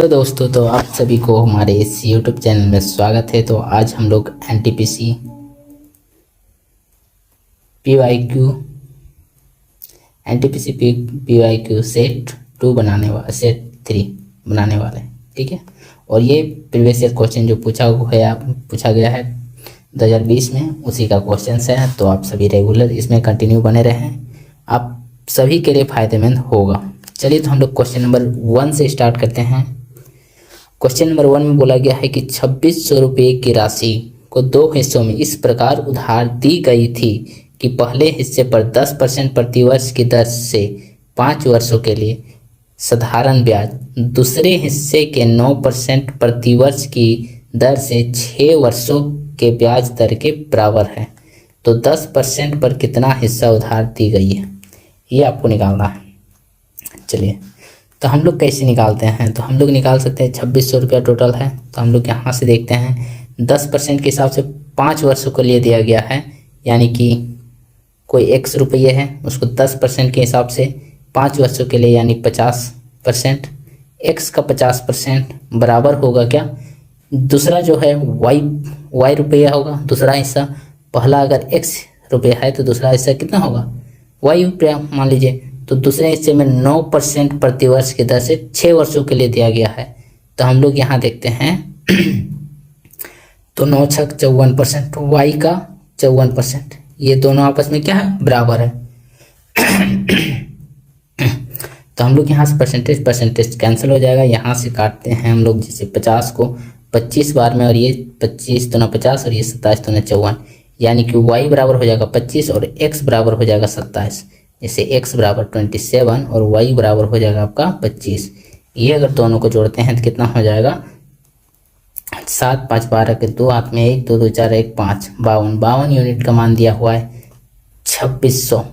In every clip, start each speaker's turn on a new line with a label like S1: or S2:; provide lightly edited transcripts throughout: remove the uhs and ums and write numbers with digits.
S1: तो दोस्तों, तो आप सभी को हमारे इस YouTube चैनल में स्वागत है। तो आज हम लोग NTPC PYQ सेट 2 सेट 3 बनाने वाले हैं। ठीक है, और ये प्रीवियस ईयर क्वेश्चन जो पूछा गया है 2020 में, उसी का क्वेश्चन है। तो आप सभी रेगुलर इसमें कंटिन्यू बने रहें, आप सभी के लिए फायदेमंद होगा। चलिए, तो हम लोग क्वेश्चन नंबर 1 से स्टार्ट करते हैं। क्वेश्चन नंबर 1 में बोला गया है कि 2600 रुपये की राशि को 2 हिस्सों में इस प्रकार उधार दी गई थी कि पहले हिस्से पर 10% प्रतिवर्ष की दर से 5 वर्षों के लिए साधारण ब्याज, दूसरे हिस्से के 9% प्रतिवर्ष की दर से 6 वर्षों के ब्याज दर के बराबर है। तो 10% पर कितना हिस्सा उधार दी गई है, ये आपको निकालना है। चलिए, तो हम लोग कैसे निकालते हैं? तो हम लोग निकाल सकते हैं 2600 रुपया टोटल है। तो हम लोग यहाँ से देखते हैं 10% के हिसाब से 5 वर्षों के लिए दिया गया है, यानी कि कोई x रुपये है, उसको 10% के हिसाब से 5 वर्षों के लिए यानी 50%, x का 50% बराबर होगा क्या? दूसरा जो है y रुपया होगा, दूसरा हिस्सा। पहला अगर x रुपया है तो दूसरा हिस्सा कितना होगा? y रुपया मान लीजिए। तो दूसरे हिस्से में 9% प्रतिवर्ष की दर से 6 वर्षों के लिए दिया गया है। तो हम लोग यहाँ देखते हैं तो 9 छक 54%, वाई का 54%, ये दोनों आपस में क्या है? बराबर है। तो हम लोग यहाँ से परसेंटेज कैंसिल हो जाएगा। यहाँ से काटते हैं हम लोग, जैसे 50 को 25 बार में, और ये 25 दूना 50 और ये 27 दूना 54, यानी कि y बराबर हो जाएगा 25 और x बराबर हो जाएगा 27। जैसे x बराबर 27 और y बराबर हो जाएगा आपका 25। ये अगर दोनों को जोड़ते हैं तो कितना हो जाएगा? 7 5 12 के 2 हाथ में 1 2 2 4 1 5 52 यूनिट का मान दिया हुआ है 2600।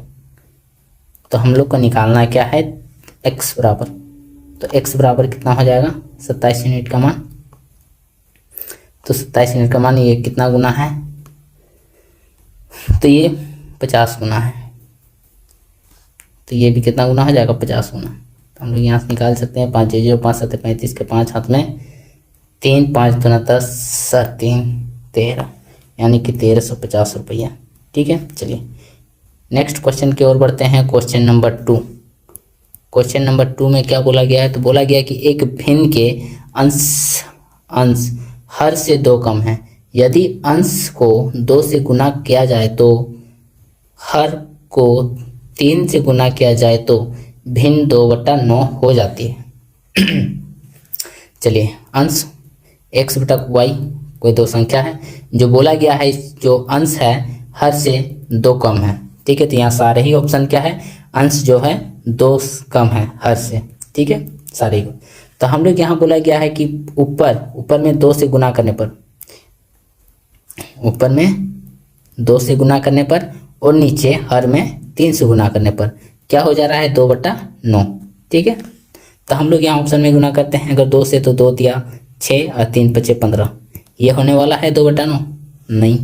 S1: तो हम लोग को निकालना क्या है? x बराबर, तो x बराबर कितना हो जाएगा? 27 यूनिट का मान। तो 27 यूनिट का मान ये कितना गुना है? तो ये 50 गुना है। तो ये भी कितना गुना हो जाएगा? 50 गुना। तो हम लोग यहाँ से निकाल सकते हैं 5 0 5 7 35 के 5 हाथ में 3 5 दूना 10 7 3 13, यानी कि 1350 रुपया। ठीक है, चलिए नेक्स्ट क्वेश्चन की ओर बढ़ते हैं। Question number 2। क्वेश्चन नंबर 2 में क्या बोला गया है? तो बोला गया कि एक भिन्न के अंश हर से 2 कम है। यदि अंश को 2 से गुना किया जाए तो हर को 3 से गुना किया जाए तो भिन्न 2/9 हो जाती है। चलिए, अंश x बटा y कोई 2 संख्या है, जो बोला गया है जो अंश है हर से 2 कम है। ठीक है, तो यहाँ सारे ही ऑप्शन क्या है? अंश जो है 2 कम है हर से। ठीक है, सारे ही। तो हम लोग यहाँ बोला गया है कि ऊपर में 2 से गुना करने पर, ऊपर में 2 से गुना करने पर और नीचे हर में 3 से गुना करने पर क्या हो जा रहा है? 2/9। ठीक है, तो हम लोग यहाँ ऑप्शन में गुना करते हैं। अगर 2 से तो 2 दिया 6 और 3 बचे 15, ये होने वाला है 2/9? नहीं,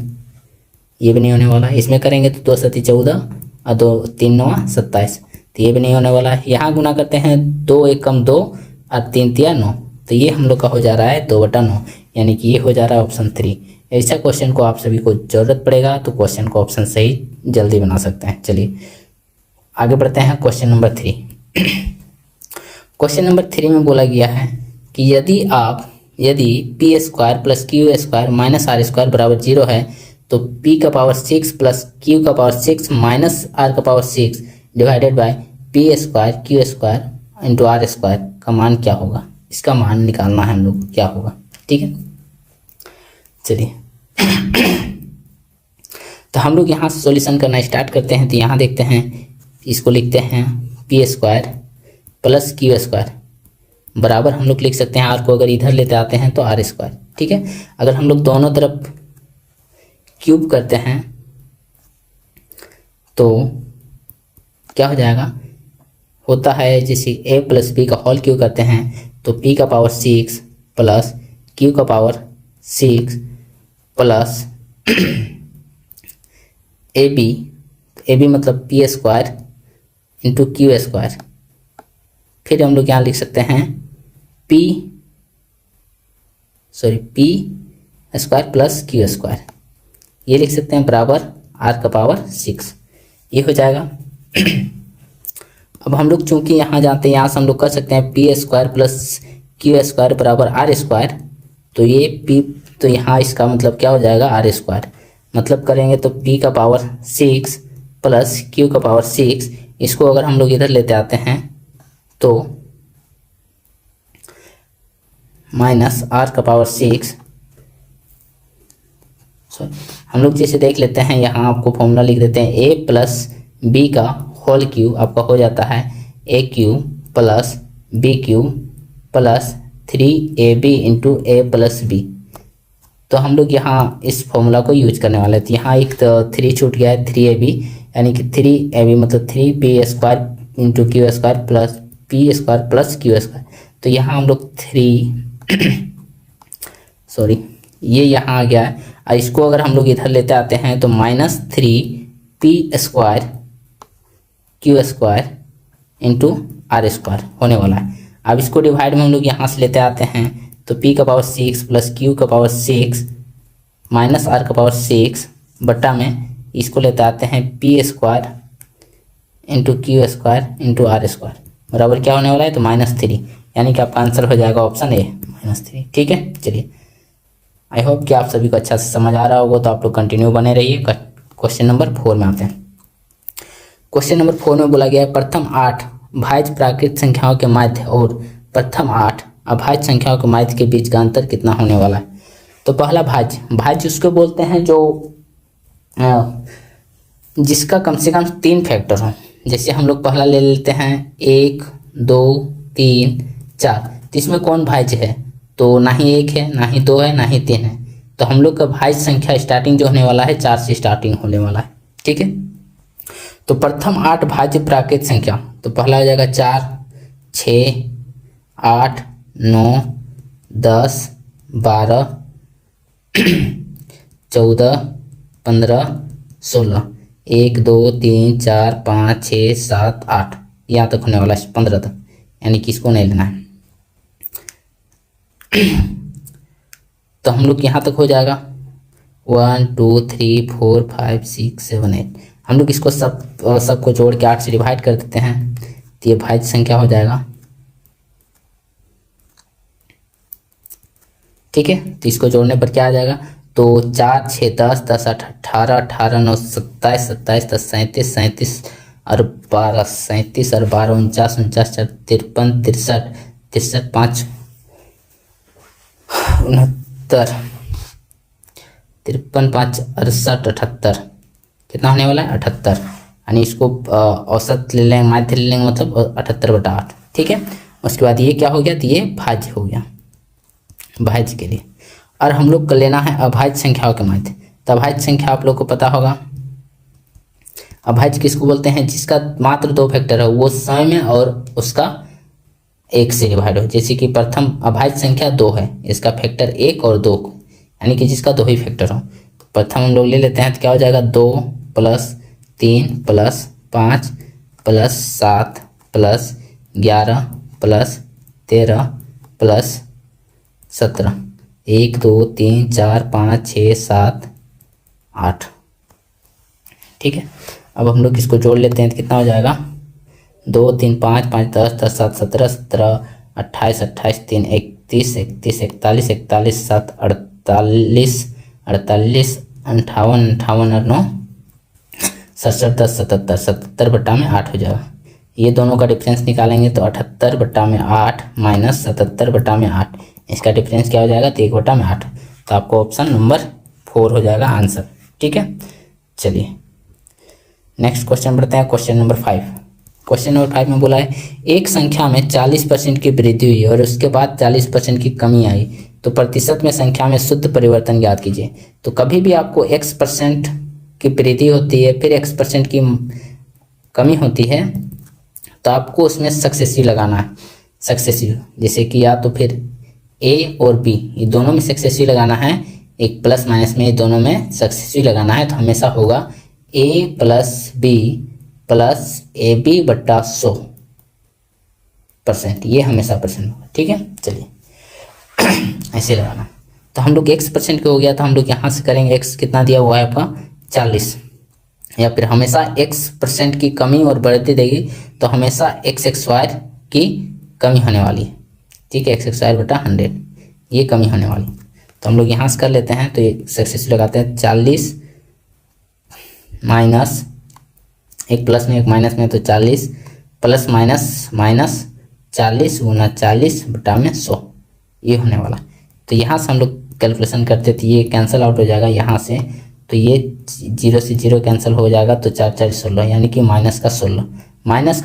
S1: ये भी नहीं होने वाला है। इसमें करेंगे तो 2 7 14 और 2 3 9 27, तो ये भी नहीं होने वाला है। यहाँ गुना करते हैं 2 1 कम 2 और 3 3 9, तो ये हम लोग का हो जा रहा है 2/9, यानी कि ये हो जा रहा है ऑप्शन 3। ऐसा क्वेश्चन को आप सभी को जरूरत पड़ेगा तो क्वेश्चन को ऑप्शन सही जल्दी बना सकते हैं। चलिए आगे बढ़ते हैं। Question number 3। क्वेश्चन नंबर 3 में बोला गया है कि यदि p² plus q² minus r² बराबर 0 है तो p का पावर 6 प्लस q का पावर 6 माइनस r का power 6 divided by p² q² into r² का मान क्या होगा? इसका मान निकालना है हम लोग, क्या होगा? ठीक है, चलिए तो हम लोग यहाँ से सॉल्यूशन करना स्टार्ट करते हैं। तो यहाँ देखते हैं, इसको लिखते हैं p² प्लस q² बराबर हम लोग लिख सकते हैं, r को अगर इधर लेते आते हैं तो r²। ठीक है, अगर हम लोग दोनों तरफ क्यूब करते हैं तो क्या हो जाएगा? होता है जैसे a प्लस b का होल क्यूब करते हैं तो p का पावर 6 प्लस q का पावर 6 प्लस ए बी मतलब p² इंटू q²। फिर हम लोग यहाँ लिख सकते हैं p P square plus Q square, ये लिख सकते हैं बराबर आर का पावर 6, ये हो जाएगा। अब हम लोग चूंकि यहाँ जाते हैं, यहाँ से हम लोग कर सकते हैं P square plus Q square बराबर आर स्क्वायर, तो ये पी, तो यहाँ इसका मतलब क्या हो जाएगा आर स्क्वायर, मतलब करेंगे तो पी का पावर 6 प्लस क्यू का पावर 6, इसको अगर हम लोग इधर लेते आते हैं तो माइनस आर का पावर 6, हम लोग जैसे देख लेते हैं, यहाँ आपको फॉर्मूला लिख देते हैं ए प्लस बी का होल क्यू आपका हो जाता है A cube plus B cube plus 3ab into A plus B. तो हम लोग यहाँ इस फॉर्मूला को यूज करने वाले थे, यहाँ एक तो 3 छूट गया है, 3ab यानी कि 3ab मतलब 3p square into q square plus P square plus Q square. तो यहाँ हम लोग 3 सॉरी ये यहाँ आ गया है, और इसको अगर हम लोग इधर लेते आते हैं तो -3p square q square into r square होने वाला है। अब इसको डिवाइड में हम लोग यहाँ से लेते आते हैं तो p का पावर 6 प्लस q का पावर 6 माइनस r का पावर 6 बट्टा में इसको लेते आते हैं p square into q square into r square बराबर क्या होने वाला है, तो -3, यानी कि आपका आंसर हो जाएगा ऑप्शन ए -3। ठीक है, चलिए आई होप कि आप सभी को अच्छा से समझ आ रहा होगा, तो आप लोग कंटिन्यू बने रहिए। क्वेश्चन नंबर 4 में आते हैं। क्वेश्चन नंबर 4 में बोला गया है प्रथम 8 भाज्य प्राकृत संख्याओं के माध्य और प्रथम 8 अभाज्य संख्याओं के माध्य के बीच का अंतर कितना होने वाला है। तो पहला भाज्य उसको बोलते हैं जो जिसका कम से कम 3 फैक्टर हो। जैसे हम लोग पहला ले लेते हैं 1 2 3 4, तो इसमें कौन भाज्य है, तो ना ही 1 है, ना ही 2 है, ना ही 3 है। तो हम लोग का भाज्य संख्या स्टार्टिंग जो होने वाला है 4 से स्टार्टिंग होने वाला है। ठीक है, तो प्रथम 8 भाज्य प्राकृत संख्या, तो पहला हो जाएगा 4 6 8 9 10 12 14 15 16 1 2 3 4 5 6 7 8 यहाँ तक होने वाला है 15 तक, यानी कि इसको नहीं लेना है। तो हम लोग यहाँ तक हो जाएगा 1 2 3 4 5 6 7 8, हम लोग इसको सबको जोड़ के 8 से डिवाइड कर देते हैं, तो ये भाज्य संख्या हो जाएगा। ठीक है, तो इसको जोड़ने पर क्या आ जाएगा, तो 4 6 10 10 8 18 18 9 27 27 10 37 37 और 12 37 और 12 49 49 4 53 63 63 5 69 53 5 68 78, कितना होने वाला है 78, यानी इसको औसत ले लेंगे, माध्य ले लेंगे, मतलब 78/8। ठीक है, उसके बाद ये क्या हो गया, तो ये भाज्य हो गया भाज्य के लिए। और हम लोग को लेना है अभाज्य संख्याओं के माध्य। तो अभाज्य संख्या आप लोग को पता होगा, अभाज्य किसको बोलते हैं, जिसका मात्र 2 फैक्टर है, वो समय में और उसका 1 से डिवाइड हो। जैसे कि प्रथम अभाज्य संख्या 2 है, इसका फैक्टर 1 और 2, यानी कि जिसका 2 ही फैक्टर हो। तो प्रथम हम लोग ले लेते हैं, तो क्या हो जाएगा 2 + 3 + 5 + 7 + 11 + 13 + 17 1 2 3 4 5 6 7 8। ठीक है, अब हम लोग इसको जोड़ लेते हैं, तो कितना हो जाएगा 2 3 5 5 10 10 7 17 17 28 28 3 31 31 41 41 7 48 48 58 58 और 9 67 10 77 77/8 हो जाएगा। ये दोनों का डिफरेंस निकालेंगे तो 78/8 माइनस 77/8, इसका डिफरेंस क्या हो जाएगा, तो 1/8। तो आपको ऑप्शन नंबर 4 हो जाएगा आंसर। ठीक है, चलिए नेक्स्ट क्वेश्चन बढ़ते हैं। Question number 5। क्वेश्चन नंबर 5 में बोला है एक संख्या में 40% की वृद्धि हुई और उसके बाद 40% की कमी आई, तो प्रतिशत में संख्या में शुद्ध परिवर्तन ज्ञात कीजिए। तो कभी भी आपको x% की वृद्धि होती है, फिर x% की कमी होती है, तो आपको उसमें सक्सेसिव लगाना है। सक्सेसिव जैसे कि या तो फिर a और b, ये दोनों में सक्सेसिव लगाना है, एक प्लस माइनस में दोनों में सक्सेसिव लगाना है। तो हमेशा होगा a + b + AB/100%, ये हमेशा परसेंट होगा। ठीक है, चलिए ऐसे लगाना। तो हम लोग x% के हो गया, तो हम लोग यहाँ से करेंगे x कितना दिया हुआ है आपका 40, या फिर हमेशा x% की कमी और बढ़ती देगी तो हमेशा x² की कमी होने वाली है, ठीक है, x² बटा 100 ये कमी होने वाली। तो हम लोग यहाँ से कर लेते हैं, तो ये सक्सेसफुल लगाते हैं 40 माइनस एक प्लस में एक माइनस में, तो 40 प्लस माइनस माइनस 40 गुना 40 बटा में 100 ये होने वाला। तो यहाँ से हम लोग कैलकुलेशन करते थे, ये कैंसिल आउट हो जाएगा यहाँ से, तो ये 0 से 0 कैंसिल हो जाएगा, तो 4 4 16 यानी कि माइनस का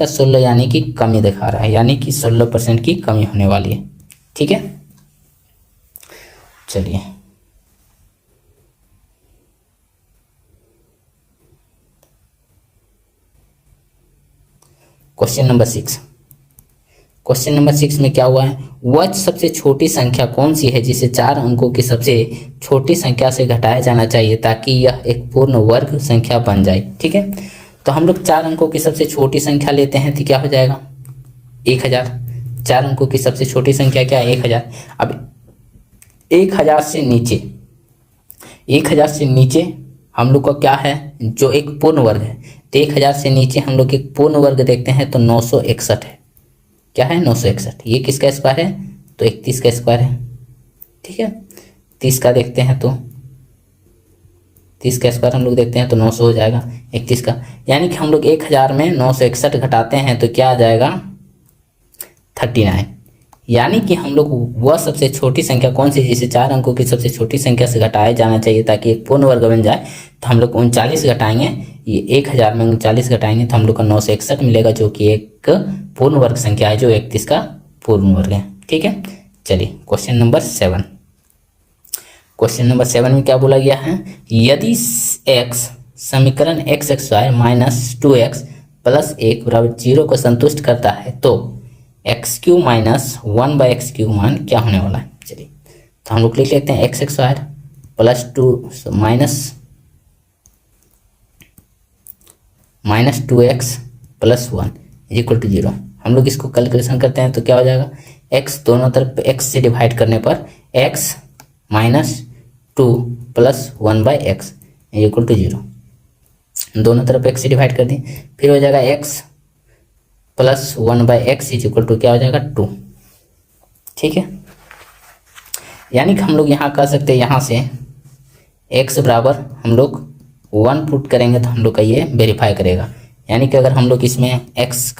S1: 16 यानी कि कमी दिखा रहा है, यानी कि 16% की कमी होने वाली है, ठीक है। चलिए क्वेश्चन नंबर 6। क्वेश्चन नंबर 6 में क्या हुआ है, वह सबसे छोटी संख्या कौन सी है जिसे 4 अंकों की सबसे छोटी संख्या से घटाया जाना चाहिए ताकि यह एक पूर्ण वर्ग संख्या बन जाए, ठीक है। तो हम लोग 4 अंकों की सबसे छोटी संख्या लेते हैं, तो क्या हो जाएगा 1000। 4 अंकों की सबसे छोटी संख्या क्या है 1000। अब 1000 से नीचे, 1000 से नीचे हम लोग का क्या है जो एक पूर्ण वर्ग है, तो 1000 से नीचे हम लोग एक पूर्ण वर्ग देखते हैं तो 961 है। क्या है 961, ये किसका स्क्वायर है तो 31 का स्क्वायर है, ठीक है। 30 का देखते हैं तो 30 का स्क्वायर हम लोग देखते हैं तो 900 हो जाएगा 31 का, यानी कि हम लोग 1000 में 961 घटाते हैं तो क्या आ जाएगा 39, यानी कि हम लोग वह सबसे छोटी संख्या कौन सी जिसे 4 अंकों की सबसे छोटी संख्या से घटाया जाना चाहिए ताकि एक पूर्ण वर्ग बन जाए। तो हम लोग 39 घटाएंगे, ये 1000 में 39 घटाएंगे तो हम लोग का 961 मिलेगा जो कि एक पूर्ण वर्ग संख्या है, जो 31 का पूर्ण वर्ग है, ठीक है। चलिए क्वेश्चन नंबर 7। क्वेश्चन नंबर 7 में क्या बोला गया है, यदि x समीकरण x² माइनस 2x प्लस 1 बराबर 0 को संतुष्ट करता है तो x³ माइनस 1/x³ मान क्या होने वाला है। चलिए तो हम लोग लिख लेते हैं x² plus 2 minus 2x plus 1 equal to 0। हम लोग इसको कैलकुलेशन करते हैं तो क्या हो जाएगा, x दोनों तरफ x से डिवाइड करने पर x minus 2 plus 1/x equal to 0, दोनों तरफ x से डिवाइड कर दें, फिर हो जाएगा x plus 1/x equal to क्या हो जाएगा 2, ठीक है। यानी कि हम लोग यहाँ कर सकते हैं, यहाँ से x बराबर हम लोग 1 पुट करेंगे तो हम लोग का ये वेरीफाई करेगा, यानी कि अगर हम लोग इसमें x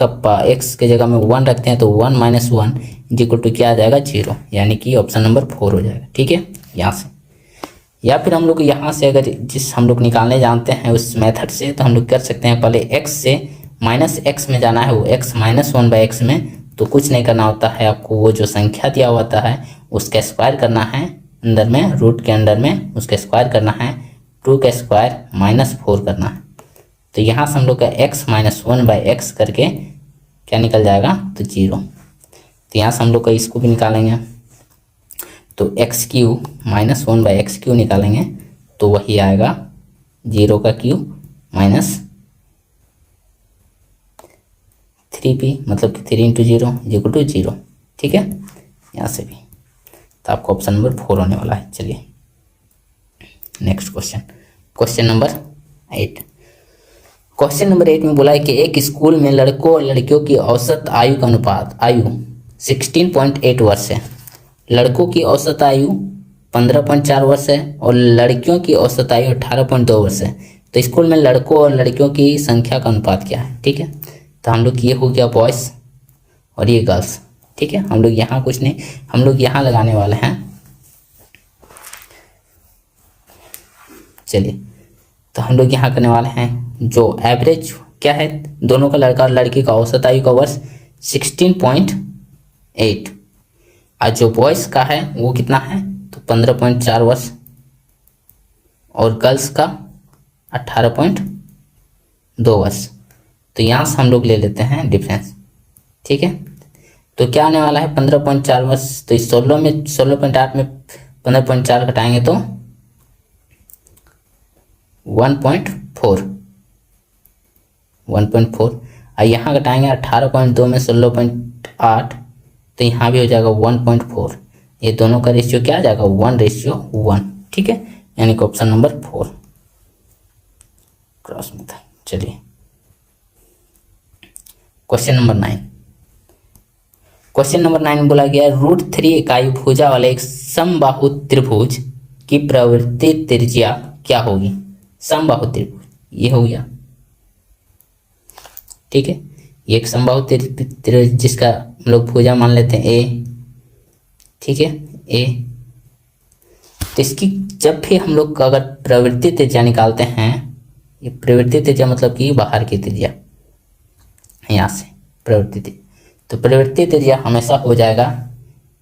S1: के जगह में 1 रखते हैं तो 1 माइनस 1 इक्वल टू क्या आ जाएगा 0, यानी कि ऑप्शन नंबर 4 हो जाएगा, ठीक है यहाँ से। या फिर हम लोग यहाँ से अगर जिस हम लोग निकालने जानते हैं उस मेथड से तो हम लोग कर सकते हैं, पहले x से माइनस x में जाना है, वो x माइनस 1/x में, तो कुछ नहीं करना होता है आपको, वो जो संख्या दिया होता है उसका स्क्वायर करना है, अंदर में रूट के अंदर में उसका स्क्वायर करना है, 2 का स्क्वायर माइनस 4 करना है। तो यहाँ से हम लोग का x माइनस 1/x करके क्या निकल जाएगा तो 0। तो यहाँ से हम लोग का इसको भी निकालेंगे तो x³ माइनस 1/x³ निकालेंगे तो वही आएगा 0 का क्यूब माइनस 3p, मतलब कि 3 × 0 इक्वल टू 0, ठीक है यहाँ से भी। तो आपको ऑप्शन नंबर 4 होने वाला है। चलिए next question, question number 8। Question number 8 में बोला है कि एक स्कूल में लड़कों और लड़कियों की औसत आयु का अनुपात आयु 16.8 वर्ष है, लड़कों की औसत आयु 15.4 वर्ष है और लड़कियों की औसत आयु 18.2 वर्ष है। तो स्कूल में लड़कों और लड़कियों की संख्या का अनुपात क्या है, ठीक है। तो हम लोग ये हो गया बॉयज़ और ये गर्ल्स, ठीक है। हम लोग यहाँ कुछ नहीं, हम लोग यहाँ लगाने वाले हैं। चलिए तो हम लोग यहाँ करने वाले हैं जो एवरेज क्या है दोनों का, लड़का और लड़की का औसत आयु का वर्ष 16.8 और जो बॉयज़ का है वो कितना है तो 15.4 वर्ष और गर्ल्स का 18.2 वर्ष। तो यहाँ से हम लोग ले लेते हैं डिफरेंस, ठीक है। तो क्या आने वाला है 15.4 वर्ष, तो इस 16.8 में 15.4 घटाएंगे तो 1.4 और यहाँ घटाएंगे 18.2 में 16.8 तो यहाँ भी हो जाएगा 1.4। ये दोनों का रेशियो क्या आ जाएगा 1:1, ठीक है, यानी कि ऑप्शन नंबर 4 क्रॉस मेथड। चलिए क्वेश्चन नंबर 9। क्वेश्चन नंबर 9 में बोला गया √3 इकाई भुजा वाले एक समबाहु त्रिभुज की प्रवृत्ति त्रिज्या क्या होगी। समबाहु त्रिभुज ये हो गया, ठीक है, ये एक समबाहु त्रिभुज जिसका हम लोग भुजा मान लेते हैं ए, ठीक है, ए। तो इसकी जब भी हम लोग अगर प्रवृत्ति त्रिज्या निकालते हैं, ये प्रवृत्ति त्रिज्या मतलब कि बाहर की त्रिज्या, यहाँ से प्रवृत्ति त्रिज्या, तो प्रवृत्ति त्रिज्या हमेशा हो जाएगा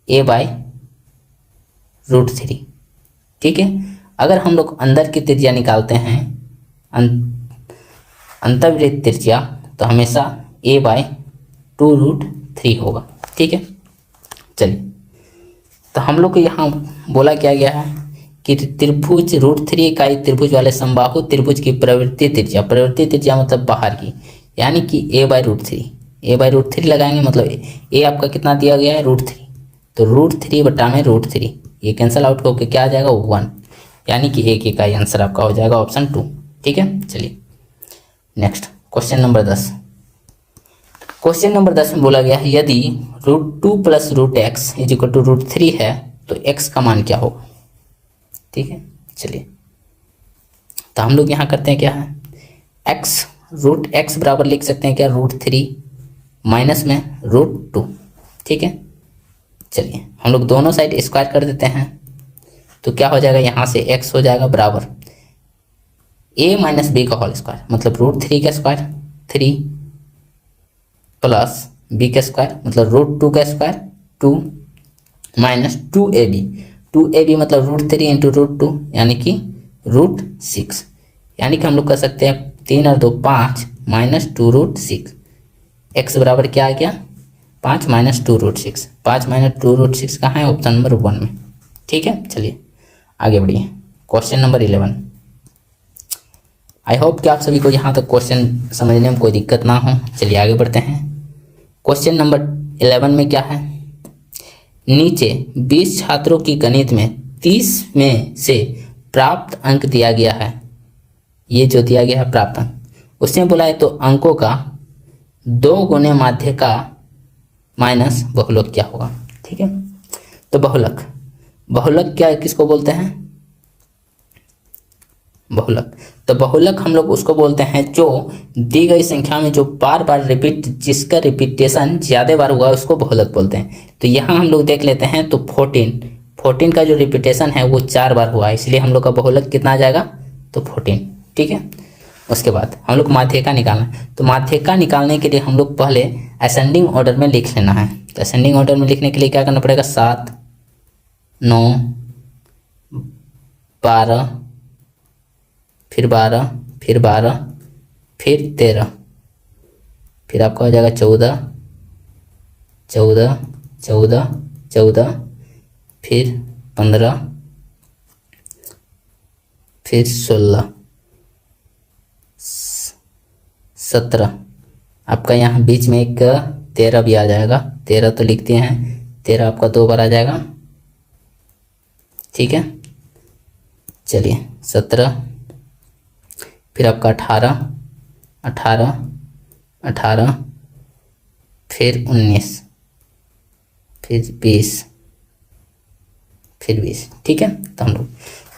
S1: a/√3, ठीक है। अगर हम लोग अंदर की त्रिज्या निकालते हैं, अंतर्वृत्त त्रिज्या, तो हमेशा a/2√3 होगा, ठीक है। चलिए तो हम लोग को यहाँ बोला क्या गया है कि त्रिभुज √3 इकाई त्रिभुज वाले समबाहु त्रिभुज की प्रवृत्ति त्रिज्या मतलब बाहर की, यानी कि a/√3 लगाएंगे, मतलब a आपका कितना दिया गया है √3, तो √3 बटा में √3 ये कैंसिल आउट होकर क्या आ जाएगा 1, यानी कि a की इकाई आंसर आपका हो जाएगा ऑप्शन 2, ठीक है। चलिए next question number 10। Question number 10 में बोला गया है यदि √2 + √x = √3 है तो x का मान क्या होगा, ठीक है। चलिए तो हम लोग यहाँ करते हैं क्या है, √x बराबर लिख सकते हैं क्या √3 माइनस में √2, ठीक है। चलिए हम लोग दोनों साइड स्क्वायर कर देते हैं, तो क्या हो जाएगा, यहाँ से x हो जाएगा बराबर a - b का होल स्क्वायर, मतलब √3 का स्क्वायर 3 प्लस b का स्क्वायर मतलब √2 का स्क्वायर 2 माइनस 2ab मतलब √3 × √2 यानी कि √6, यानी कि हम लोग कर सकते हैं 3 और 2 5 माइनस 2√6, x बराबर क्या आ गया 5 माइनस 2√6, 5 माइनस 2√6 कहाँ है ऑप्शन नंबर 1 में, ठीक है। चलिए आगे बढ़िए क्वेश्चन नंबर 11। आई होप कि आप सभी को यहाँ तक क्वेश्चन समझने में कोई दिक्कत ना हो। चलिए आगे बढ़ते हैं। क्वेश्चन नंबर 11 में क्या है, नीचे 20 छात्रों की गणित में 30 में से प्राप्त अंक दिया गया है, ये जो दिया गया है प्राप्त अंक, उसमें बोला है तो अंकों का 2 गुने माध्यिका माइनस बहुलक क्या होगा, ठीक है। तो बहुलक क्या किसको बोलते हैं, बहुलक, तो बहुलक हम लोग उसको बोलते हैं जो दी गई संख्या में जो बार बार जिसका रिपीटेशन ज़्यादा बार हुआ उसको बहुलक बोलते हैं। तो यहाँ हम लोग देख लेते हैं, तो 14 का जो रिपीटेशन है वो 4 बार हुआ है, इसलिए हम लोग का बहुलक कितना आ जाएगा, तो 14, ठीक है। उसके बाद हम लोग माध्यिका निकालना, तो माध्यिका निकालने के लिए हम लोग पहले असेंडिंग ऑर्डर में लिख लेना है। तो असेंडिंग ऑर्डर में लिखने के लिए क्या करना पड़ेगा, 7 9 12 फिर 12 फिर 12 फिर 13 फिर आपका हो जाएगा 14 14 14 14 फिर 15 फिर 16 17, आपका यहाँ बीच में एक 13 भी आ जाएगा, 13 तो लिखते हैं, 13 आपका 2 बार आ जाएगा, ठीक है। चलिए 17 फिर आपका 18 18 18 फिर 19 फिर 20 फिर 20, ठीक है। तो हम लोग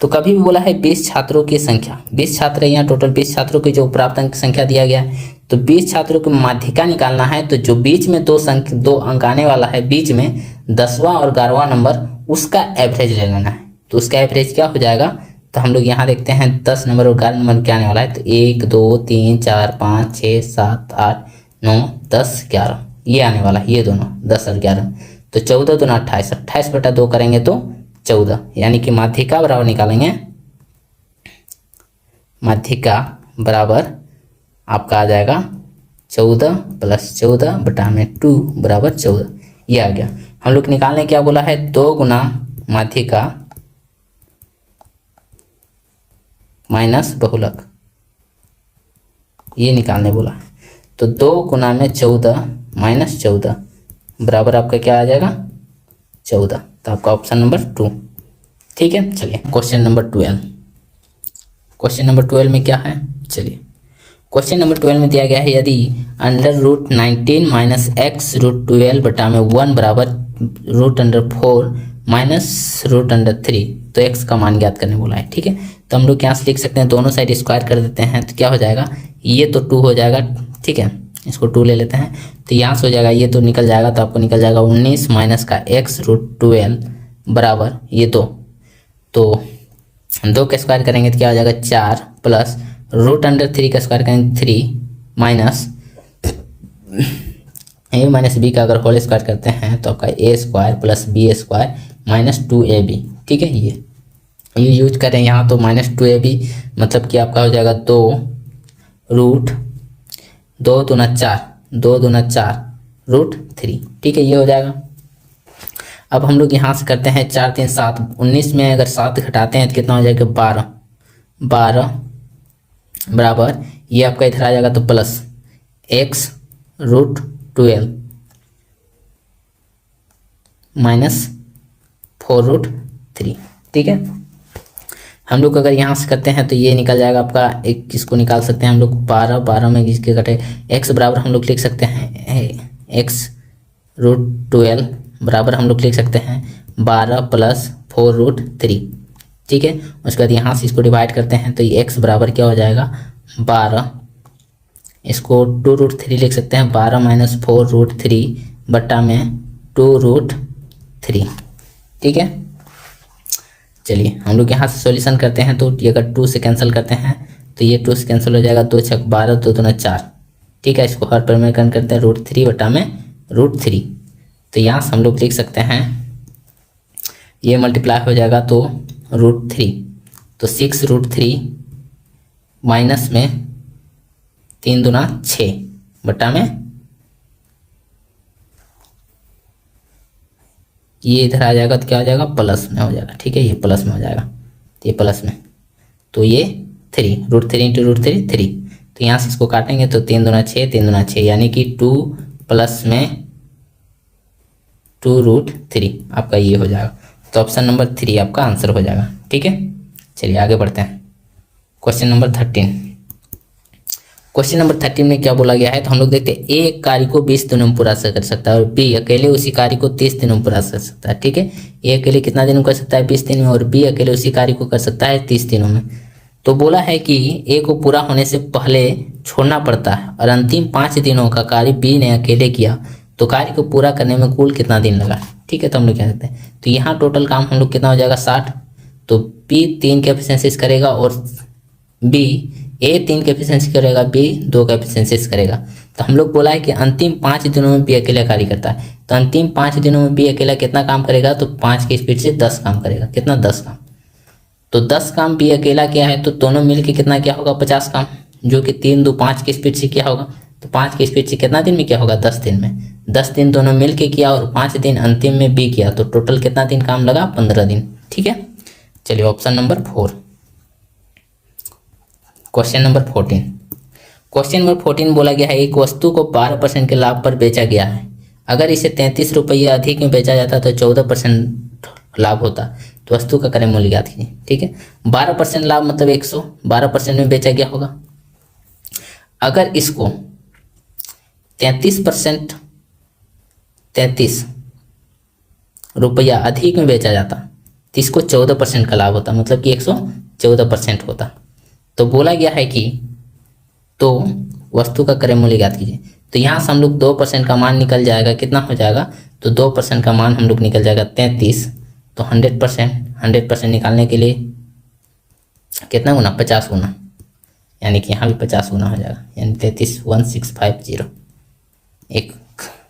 S1: तो कभी भी बोला है 20 छात्रों की संख्या, 20 छात्र है यहाँ टोटल, 20 छात्रों की जो प्राप्त अंक संख्या दिया गया है, तो 20 छात्रों की माध्यिका निकालना है, तो जो बीच में 2 अंक आने वाला है, बीच में 10वां और 11वां नंबर, उसका एवरेज ले लेना है। तो उसका एवरेज क्या हो जाएगा, तो हम लोग यहाँ देखते हैं 10 नंबर और 11 नंबर क्या आने वाला है, तो 1 2 3 4 5 6 7 8 9 10 11 ये आने वाला है, ये दोनों 10 और 11, तो 14 2 28, 28 बटा 2 करेंगे तो 14, यानी कि माध्यिका बराबर निकालेंगे, माध्यिका बराबर आपका आ जाएगा 14 + 14 बटा में 2 बराबर 14, ये आ गया। हम लोग निकालने क्या बोला है, 2 गुना माध्यिका माइनस बहुलक, ये निकालने बोला है। तो 2 गुना में 14 माइनस 14 बराबर आपका क्या आ जाएगा 14। तो आपका ऑप्शन नंबर 2। ठीक है, चलिए क्वेश्चन नंबर 12। क्वेश्चन नंबर 12 में क्या है, चलिए क्वेश्चन नंबर 12 में दिया गया है यदि √19 माइनस एक्स √12 बटा में 1 बराबर √4 माइनस √3, तो एक्स का मान ज्ञात करने बोला है। ठीक है, तो हम लोग यहाँ से लिख सकते हैं, दोनों साइड स्क्वायर कर देते हैं तो क्या हो जाएगा, ये तो 2 हो जाएगा। ठीक है, इसको 2 ले लेते हैं तो यहाँ से हो जाएगा, ये तो निकल जाएगा, तो आपको निकल जाएगा 19 माइनस का एक्स √12 बराबर ये 2, तो 2 का स्क्वायर करेंगे तो क्या हो जाएगा 4 प्लस √3 का स्क्वायर करेंगे 3 माइनस ए माइनस बी का अगर होल स्क्वायर करते हैं तो आपका A square plus B square minus 2ab। ठीक है, ये यूज करें यहाँ तो -2ab मतलब कि आपका हो जाएगा 2 √2 दूना 4 2 दूना 4 √3। ठीक है, ये हो जाएगा। अब हम लोग यहाँ से करते हैं 4 3 7, 19 में अगर 7 घटाते हैं तो कितना हो जाएगा 12 बराबर ये आपका इधर आ जाएगा तो प्लस एक्स √12 माइनस 4√3। ठीक है, हम लोग अगर यहाँ से करते हैं तो ये निकल जाएगा आपका, एक इसको निकाल सकते हैं हम लोग 12 में इसके घटे एक्स बराबर हम लोग लिख सकते हैं एक्स √12 बराबर हम लोग लिख सकते हैं 12 प्लस 4√3। ठीक है, उसके बाद यहाँ से इसको डिवाइड करते हैं तो ये एक्स बराबर क्या हो जाएगा 12, इसको 2√3 लिख सकते हैं, 12 माइनस 4√3 बट्टा में 2√3। ठीक है, चलिए हम लोग यहाँ से सॉल्यूशन करते हैं तो ये अगर 2 से कैंसिल करते हैं तो ये 2 से कैंसिल हो जाएगा, 2 छक 12 2 दूना 4। ठीक है, इसको हर पर में करते हैं √3 बटा में √3, तो यहाँ से हम लोग लिख सकते हैं ये मल्टीप्लाई हो जाएगा तो √3, तो 6√3 माइनस में 3 दूना 6 बटा में ये इधर आ जाएगा तो क्या हो जाएगा प्लस में हो जाएगा। ठीक है, ये प्लस में हो जाएगा, तो ये प्लस में, तो ये 3 √3 इंटू √3 3, तो यहाँ से इसको काटेंगे तो 3 दूना 6 3 दूना 6 यानी कि 2 प्लस में 2√3 आपका ये हो जाएगा, तो ऑप्शन नंबर 3 आपका आंसर हो जाएगा। ठीक है, चलिए आगे बढ़ते हैं। Question number 13। क्वेश्चन नंबर 13 में क्या बोला गया है, तो हम लोग देखते हैं ए एक कार्य को 20 दिनों में पूरा कर सकता है और बी अकेले उसी कार्य को 30 दिनों में पूरा कर सकता है। ठीक है, ए अकेले कितना दिन में कर सकता है 20 दिन में, और बी अकेले उसी कार्य को कर सकता है 30 दिनों में। तो बोला है कि ए को पूरा होने से पहले छोड़ना पड़ता है और अंतिम 5 दिनों का कार्य बी ने अकेले किया, तो कार्य को पूरा करने में कुल कितना दिन लगा। ठीक है, तो हम लोग क्या करते हैं, तो यहाँ टोटल काम हम लोग कितना हो जाएगा 60, तो बी 3 के एफिशिएंसीज करेगा और बी ए 3 के एफिशिएंसी करेगा, बी 2 का एफिशिएंसीज करेगा। तो हम लोग बोला है कि अंतिम 5 दिनों में बी अकेला कार्य करता है, तो अंतिम 5 दिनों में बी अकेला कितना काम करेगा, तो 5 की स्पीड से 10 काम करेगा। कितना 10 काम, तो 10 काम बी अकेला किया है तो दोनों मिलके कितना क्या होगा 50 काम, जो कि 3 2 5 की स्पीड से क्या होगा, तो 5 की स्पीड से कितना दिन में क्या होगा 10 दिन में, 10 दिन दोनों मिल के किया और 5 दिन अंतिम में बी किया, तो टोटल कितना दिन काम लगा 15 दिन। ठीक है, चलिए option number 4। Question number 14। Question number 14 बोला गया है एक वस्तु को 12% के लाभ पर बेचा गया है, अगर इसे 33 रुपये अधिक में बेचा जाता तो 14% लाभ होता, तो वस्तु का क्रय मूल्य ज्ञात कीजिए। ठीक है, 12% लाभ मतलब 112% में बेचा गया होगा। अगर इसको 33 रुपया अधिक में बेचा जाता तो इसको 14% का लाभ होता, मतलब कि 114% होता। तो बोला गया है कि तो वस्तु का क्रय मूल्य ज्ञात कीजिए। तो यहाँ से हम लोग 2% का मान निकल जाएगा, कितना हो जाएगा, तो 2% का मान हम लोग निकल जाएगा 33, तो 100% निकालने के लिए कितना गुना 50 गुना, यानी कि यहाँ भी 50 गुना हो जाएगा, यानी 33 1650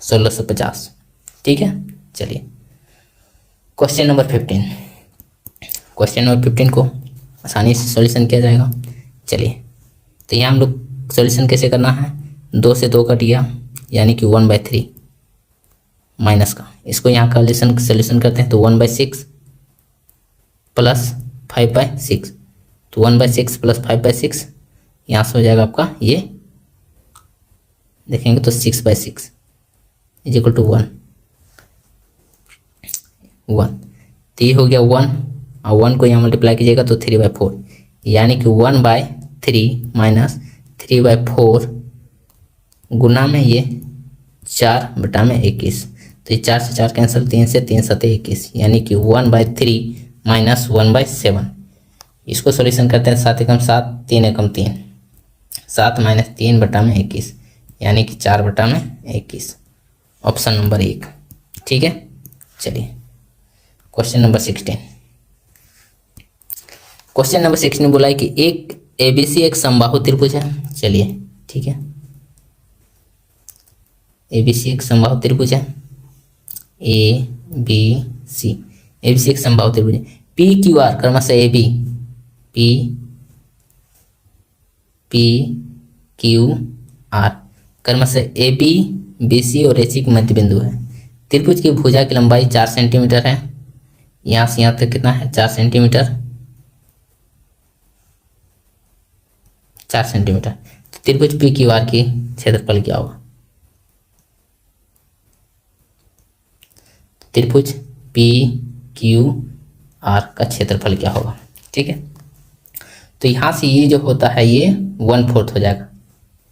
S1: 1650। ठीक है, चलिए क्वेश्चन नंबर 15। क्वेश्चन नंबर 15 को आसानी से सॉल्यूशन किया जाएगा। चलिए, तो यहाँ हम लोग सॉल्यूशन कैसे करना है, 2 से 2 कट गया यानी कि 1/3 माइनस का, इसको यहाँ का सॉल्यूशन करते हैं तो 1/6 प्लस 5/6, तो 1/6 प्लस 5/6 यहाँ से हो जाएगा आपका ये देखेंगे तो 6/6 इज इक्वल टू 1, 1, तो ये हो गया 1 और 1 को यहाँ मल्टीप्लाई कीजिएगा तो 3/4, यानी कि 1/3 माइनस 3/4 गुना में ये 4/21, तो ये 4 से 4 कैंसिल, 3 से 3 सते 21, यानी कि 1/3 माइनस 1/7। इसको सॉल्यूशन करते हैं, 7 एकम 7, 3 एकम 3, 7 माइनस 3/21, यानी कि 4/21, ऑप्शन नंबर 1। ठीक है, चलिए क्वेश्चन नंबर 16। क्वेश्चन नंबर 16 बोला है कि एक ABC एक समबाहु त्रिभुज है। चलिए ठीक है, ABC एक समबाहु त्रिभुज है, ABC एक समबाहु त्रिभुज है। PQR क्रमशः AB, PQR क्रमशः AB, BC और AC की मध्य बिंदु है। त्रिभुज की भुजा की लंबाई 4 सेंटीमीटर है, यहाँ से यहाँ तक कितना है 4 सेंटीमीटर, 4 सेंटीमीटर। तो त्रिभुज PQR की क्षेत्रफल क्या होगा? त्रिभुज PQR का क्षेत्रफल क्या होगा? ठीक है, तो यहाँ से ये जो होता है ये 1/4 हो जाएगा।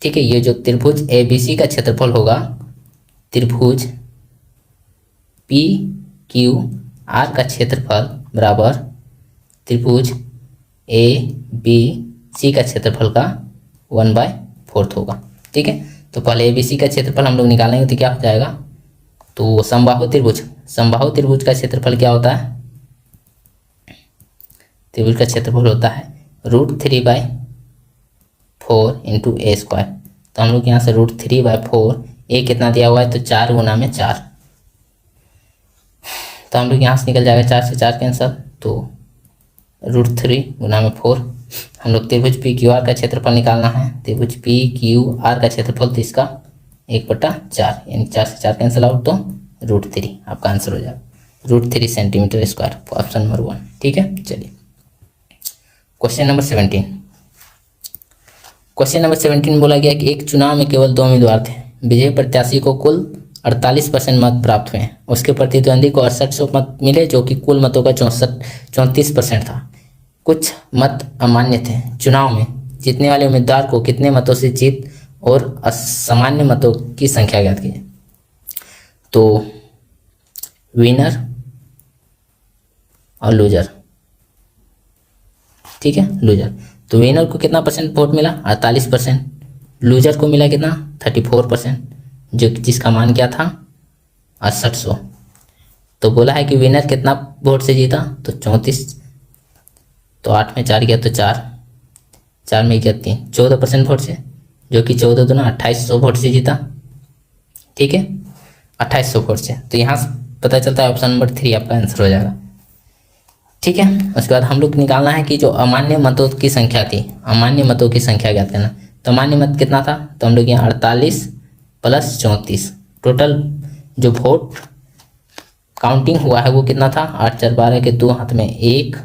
S1: ठीक है, ये जो त्रिभुज ABC का क्षेत्रफल होगा, त्रिभुज PQR का क्षेत्रफल बराबर त्रिभुज ABC का क्षेत्रफल का 1/4 होगा। ठीक है, तो पहले ABC का क्षेत्रफल हम लोग निकालेंगे तो क्या हो जाएगा, तो समबाहु त्रिभुज का क्षेत्रफल क्या होता है? त्रिभुज का क्षेत्रफल होता है √3/4 इंटू A²। तो हम लोग यहाँ से √3/4, ए कितना दिया हुआ है तो 4 गुना में 4, तो हम लोग यहाँ से निकल जाएगा 4 से 4 कैंसल, तो √3 गुना में 4। हम लोग त्रिभुज PQR का क्षेत्रफल निकालना है, त्रिभुज PQR का क्षेत्रफल तो इसका 1/4, यानी 4 से 4 कैंसिल आउट, तो √3 आपका आंसर हो जाएगा, √3 सेंटीमीटर स्क्वायर, ऑप्शन नंबर 1। ठीक है, चलिए क्वेश्चन नंबर 17। क्वेश्चन नंबर 17 बोला गया कि एक चुनाव में केवल 2 उम्मीदवार थे, विजयी प्रत्याशी को कुल 48% मत प्राप्त हुए, उसके प्रतिद्वंदी को 6800 मत मिले, जो कि कुल मतों का 34% था। कुछ मत अमान्य थे। चुनाव में जीतने वाले उम्मीदवार को कितने मतों से जीत और असामान्य मतों की संख्या ज्ञात कीजिए। तो विनर और लूजर, ठीक है, लूजर। तो विनर को कितना परसेंट वोट मिला? 48%। लूजर को मिला कितना? 34%, जो जिसका मान क्या था? 6800। तो बोला है कि विनर कितना वोट से जीता? तो 34, तो 8 में 4 गया तो 4, 4 में गया 3, 14% वोट से, जो कि 14 दूना 2800 वोट से जीता। ठीक है, 2800 वोट से। तो यहाँ से पता चलता है ऑप्शन नंबर 3 आपका आंसर हो जाएगा। ठीक है, उसके बाद हम लोग निकालना है कि जो अमान्य मतों की संख्या थी, अमान्य मतों की संख्या ज्ञात करना। तो अमान्य मत कितना था? तो हम लोग यहाँ 48 + 34, टोटल जो वोट काउंटिंग हुआ है वो कितना था? 8 4 12 के 2 हाथ में 1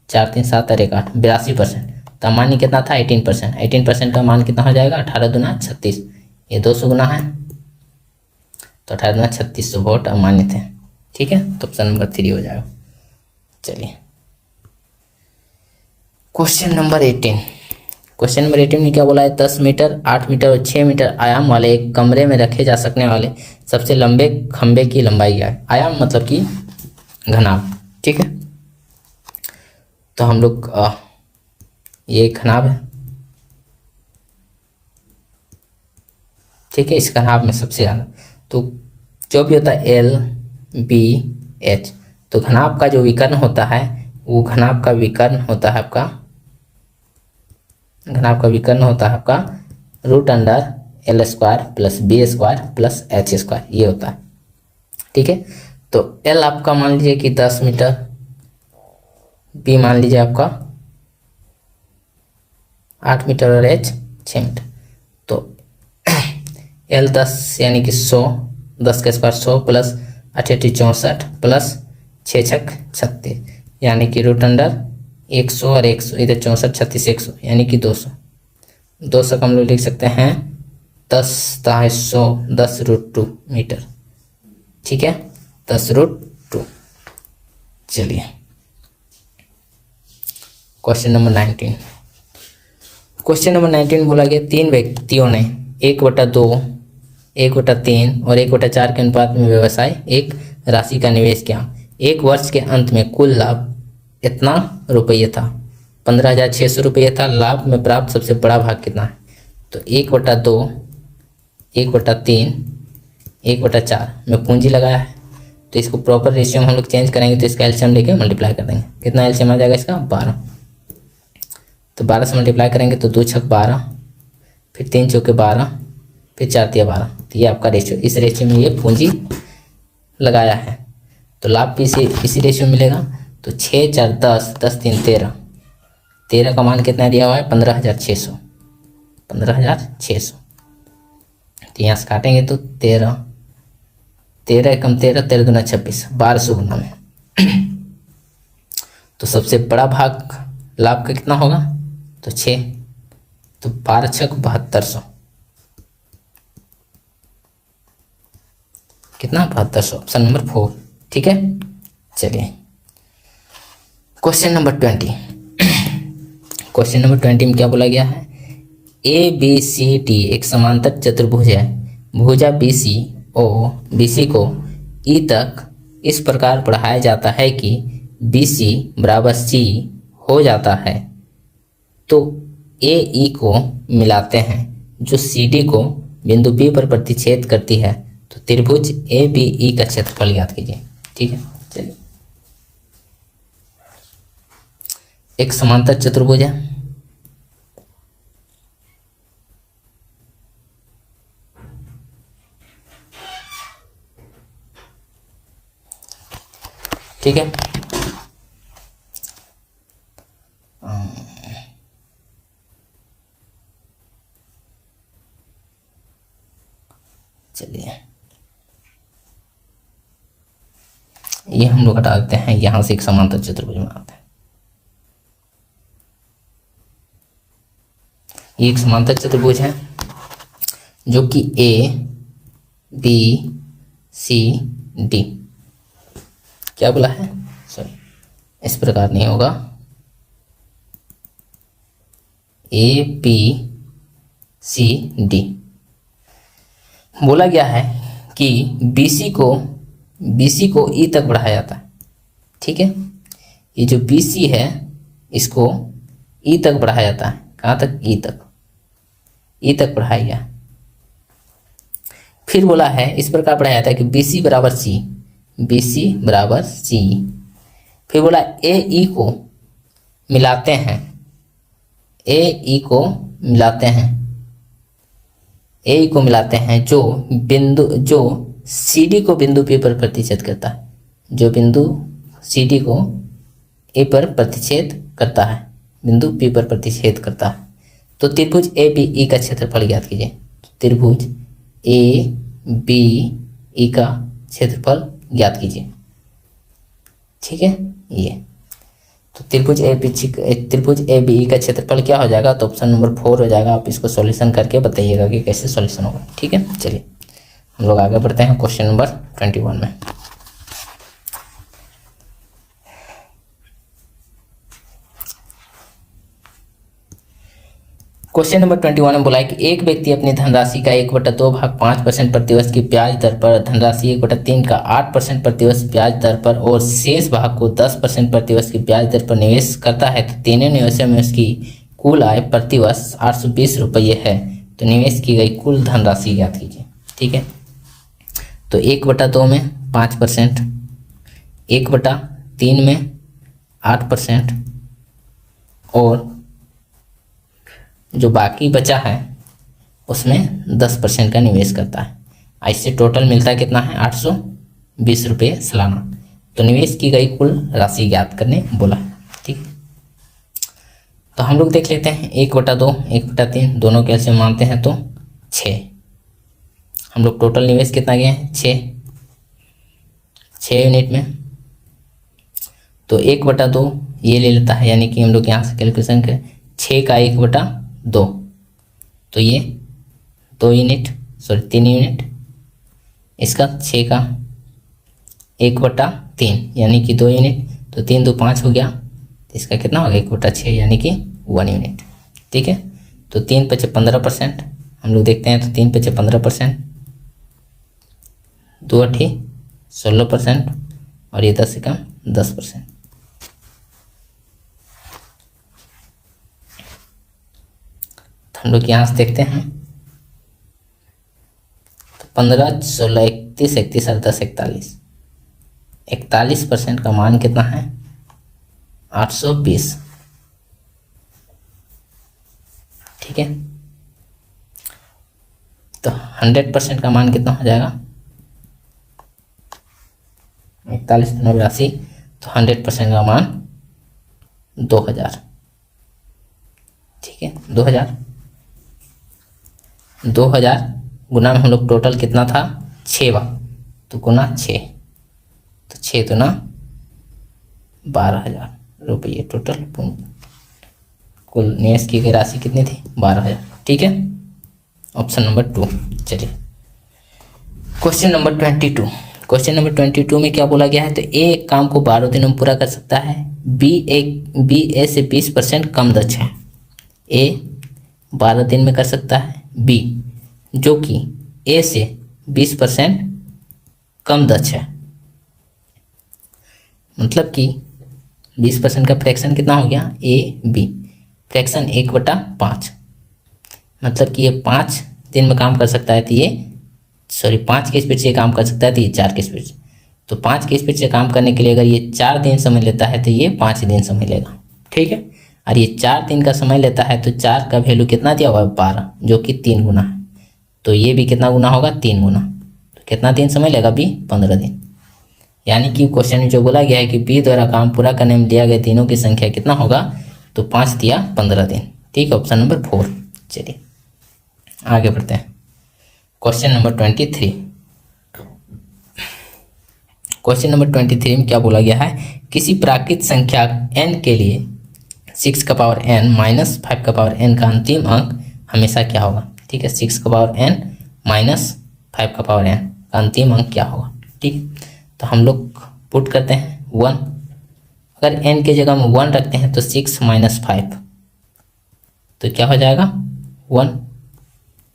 S1: 4 3 7 और 1 8, 82%। तो अमान्य कितना था? 18%। 18% का मान कितना हो जाएगा? 18 दूना 36, ये 200 गुना है, तो 18 दूना 3600 वोट अमान्य थे। ठीक है, तो ऑप्शन नंबर 3 हो जाएगा। चलिए क्वेश्चन नंबर 18। क्वेश्चन नंबर 18 में क्या बोला है? 10 मीटर, 8 मीटर और 6 मीटर आयाम वाले एक कमरे में रखे जा सकने वाले सबसे लंबे खंबे की लंबाई क्या है? आयाम मतलब कि घनाभ। ठीक है, तो हम लोग ये घनाभ है। ठीक है, इस घनाभ में सबसे ज़्यादा तो जो भी होता है LBH, तो घनाभ का जो विकर्ण होता है वो घनाभ का विकर्ण होता है आपका, घनाभ का विकर्ण होता है आपका √L² + B² + H², ये होता है। ठीक है, तो L आपका मान लीजिए कि 10 मीटर, B मान लीजिए आपका 8 मीटर और H 6 मीटर। तो L 10 यानी कि 100, 10 का स्क्वायर 100 + 8 × 64 + 6 × 36, यानी कि √100 और 100, इधर 64 36 100, यानी कि 200। 200 का हम लोग लिख सकते हैं 10 × 100 10√2 मीटर। ठीक है, 10√2। चलिए क्वेश्चन नंबर 19। क्वेश्चन नंबर 19 बोला गया 3 व्यक्तियों ने 1/2, 1/3 और 1/4 के अनुपात में व्यवसाय एक राशि का निवेश किया। एक वर्ष के अंत में कुल लाभ इतना रुपये था, 15,600 रुपये था। लाभ में प्राप्त सबसे बड़ा भाग कितना है? तो 1/2, 1/3, 1/4 में पूंजी लगाया है, तो इसको प्रॉपर रेशियो में हम लोग चेंज करेंगे, तो इसका एलसीएम लेके मल्टीप्लाई कर देंगे। कितना एलसीएम आ जाएगा इसका? 12। तो 12 से मल्टीप्लाई करेंगे तो 2 छक 12, फिर 3 चौके 12, फिर 4 तिया 12। तो ये आपका रेशियो, इस रेशियो में ये पूंजी लगाया है, तो लाभ भी इसी रेशियो में मिलेगा। तो 6 4 10, 10 3 13, 13 का मान कितना दिया हुआ है? 15,600, 15,600। तो यहाँ से काटेंगे तो 13, 13 एकम 13, 13 दूना 26, 1200 गुना में। तो सबसे बड़ा भाग लाभ का कितना होगा? तो 6, तो 12 छक 7200, कितना? 7200, ऑप्शन नंबर 4। ठीक है, चलिए क्वेश्चन नंबर 20। क्वेश्चन नंबर 20 में क्या बोला गया है? ए बी सी डी एक समांतर चतुर्भुज है। भुजा बी सी को ई तक इस प्रकार बढ़ाया जाता है कि बी सी बराबर सी हो जाता है। तो ए ई को मिलाते हैं जो सी डी को बिंदु बी पर प्रतिच्छेद करती है। तो त्रिभुज ए बी ई का क्षेत्रफल ज्ञात कीजिए। ठीक है, चलिए एक समांतर चतुर्भुज है, ठीक है। चलिए ये हम लोग हटा देते हैं, यहां से एक समांतर चतुर्भुज बनाते हैं। ये एक समांतर चतुर्भुज है जो कि ए बी सी डी, क्या बोला है? सॉरी, इस प्रकार नहीं होगा। ए बी सी डी बोला गया है कि BC को ई तक बढ़ाया जाता है। ठीक है, ये जो BC है इसको ई तक बढ़ाया जाता है। कहाँ तक? ई तक बढ़ाया गया। फिर बोला है इस प्रकार बढ़ाया जाता है कि BC बराबर C। फिर बोला ए ई को मिलाते हैं, जो CD को बिंदु P पर प्रतिच्छेद करता है, जो बिंदु CD को A पर प्रतिच्छेद करता है, बिंदु P पर प्रतिच्छेद करता है। तो त्रिभुज ABE का क्षेत्रफल ज्ञात कीजिए। त्रिभुज ABE का क्षेत्रफल ज्ञात कीजिए। ठीक है, ये तो त्रिभुज ABE का क्षेत्रफल क्या हो जाएगा? तो ऑप्शन नंबर 4 हो जाएगा। आप इसको सॉल्यूशन करके बताइएगा कि कैसे सॉल्यूशन होगा। ठीक है, चलिए हम लोग आगे बढ़ते हैं क्वेश्चन नंबर 21 में। क्वेश्चन नंबर 21 में बोला है कि एक व्यक्ति अपनी धनराशि का 1/2 भाग 5% प्रतिवर्ष की ब्याज दर पर, धनराशि 1/3 का 8% प्रतिवर्ष ब्याज दर पर और शेष भाग को 10% प्रतिवर्ष की ब्याज दर पर निवेश करता है। तो तीनों निवेशों में उसकी कुल आय प्रतिवर्ष 820 रुपये है। तो निवेश की गई कुल धनराशि ज्ञात कीजिए। ठीक है, तो 1/2 में 5%, 1/3 में 8% और जो बाकी बचा है उसमें 10% का निवेश करता है। ऐसे टोटल मिलता है कितना है? 820 रुपये सालाना। तो निवेश की गई कुल राशि ज्ञात करने बोला है। ठीक, तो हम लोग देख लेते हैं 1/2, 1/3 दोनों कैसे मानते हैं तो 6। हम लोग टोटल निवेश कितना गए हैं? 6 यूनिट में। तो 1/2 ये ले लेता है, यानी कि हम लोग यहाँ से कैलकुलेशन करें 6 का 1/2, तो ये 3 यूनिट। इसका 6 का 1/3 यानी कि 2 यूनिट। तो 3 2 5 हो गया, तो इसका कितना होगा 1/6 यानी कि 1 यूनिट। ठीक है, तो 3 × 5 = 15%, हम लोग देखते हैं। तो 3 × 5 = 15%, 2 × 8 = 16%, और ये 10 से कम 10%। तो हम लोग यहाँ से देखते हैं, तो 15 16 31 31 और 10 41, 41% का मान कितना है 820। ठीक है, तो 100% का मान कितना हो जाएगा 41 × 82, तो 100% का मान 2000। ठीक है, 2000 गुना में हम लोग टोटल कितना था 6 बार, तो गुना 6, तो 6 दुना 12,000 रुपये टोटल कुल निवेश की गई राशि कितनी थी 12,000। ठीक है, ऑप्शन नंबर 2। चलिए क्वेश्चन नंबर 22। क्वेश्चन नंबर 22 में क्या बोला गया है, तो ए एक काम को 12 दिनों में पूरा कर सकता है, बी ए से 20% कम दक्ष है। ए 12 दिन में कर सकता है, बी जो कि ए से 20% कम दक्ष है, मतलब कि 20% का फ्रैक्शन कितना हो गया ए बी, फ्रैक्शन 1/5, मतलब कि ये 5 दिन में काम कर सकता है, तो ये 5 की स्पीड से काम कर सकता है, तो ये 4 की स्पीड से। तो 5 की स्पीड से काम करने के लिए अगर ये 4 दिन समय लेता है तो ये 5 दिन समय लेगा। ठीक है, और ये 4 दिन का समय लेता है, तो 4 का वैल्यू कितना दिया हुआ है 12, जो कि 3 गुना है, तो ये भी कितना गुना होगा 3 गुना, तो कितना दिन समय लेगा बी 15 दिन। यानी कि क्वेश्चन में जो बोला गया है कि बी द्वारा काम पूरा करने में दिया गया दिनों की संख्या कितना होगा, तो 5 दिया 15 दिन। ठीक है, ऑप्शन नंबर 4। चलिए आगे बढ़ते हैं, क्वेश्चन नंबर 23। क्वेश्चन नंबर 23 में क्या बोला गया है, किसी प्राकृत संख्या n के लिए 6 का पावर n माइनस 5 का पावर n का अंतिम अंक हमेशा क्या होगा। ठीक है, 6 का पावर n माइनस 5 का पावर n का अंतिम अंक क्या होगा। ठीक है, तो हम लोग पुट करते हैं 1, अगर n के जगह हम 1 रखते हैं तो 6 - 5, तो क्या हो जाएगा 1।